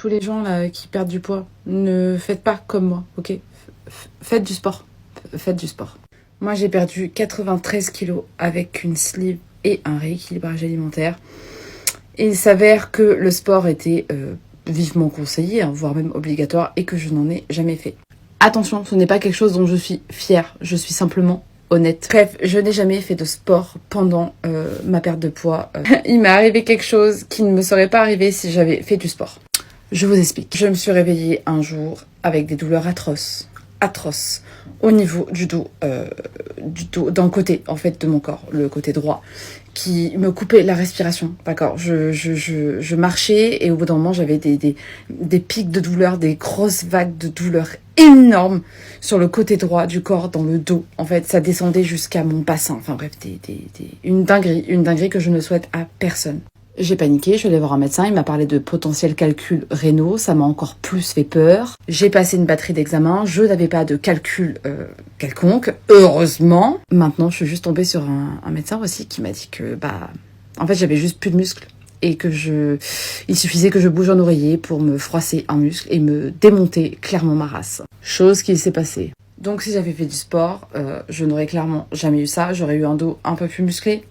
Tous les gens là qui perdent du poids, ne faites pas comme moi, ok? Faites du sport. Faites du sport. Moi, j'ai perdu 93 kilos avec une sleeve et un rééquilibrage alimentaire. Et il s'avère que le sport était vivement conseillé, hein, voire même obligatoire, et que je n'en ai jamais fait. Attention, ce n'est pas quelque chose dont je suis fière, je suis simplement honnête. Bref, je n'ai jamais fait de sport pendant ma perte de poids. Il m'est arrivé quelque chose qui ne me serait pas arrivé si j'avais fait du sport. Je vous explique. Je me suis réveillée un jour avec des douleurs atroces, au niveau du dos, d'un côté en fait de mon corps, le côté droit, qui me coupait la respiration. D'accord, je marchais et au bout d'un moment j'avais des pics de douleur, des grosses vagues de douleur énormes sur le côté droit du corps, dans le dos. En fait, ça descendait jusqu'à mon bassin. Enfin bref, une dinguerie que je ne souhaite à personne. J'ai paniqué, je suis allée voir un médecin, il m'a parlé de potentiels calculs rénaux, ça m'a encore plus fait peur. J'ai passé une batterie d'examens, je n'avais pas de calcul quelconque, heureusement. Maintenant, je suis juste tombée sur un médecin aussi qui m'a dit que, en fait, j'avais juste plus de muscles et que il suffisait que je bouge un oreiller pour me froisser un muscle et me démonter clairement ma race. Chose qui s'est passée. Donc si j'avais fait du sport, je n'aurais clairement jamais eu ça. J'aurais eu un dos un peu plus musclé,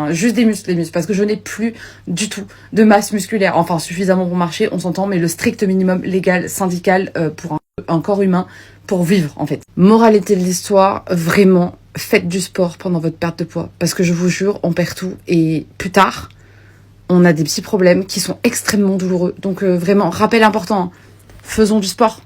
juste des muscles, parce que je n'ai plus du tout de masse musculaire. Enfin, suffisamment pour marcher, on s'entend, mais le strict minimum légal, syndical, pour un corps humain, pour vivre, en fait. Moralité de l'histoire, vraiment, faites du sport pendant votre perte de poids. Parce que je vous jure, on perd tout. Et plus tard, on a des petits problèmes qui sont extrêmement douloureux. Donc vraiment, rappel important, faisons du sport.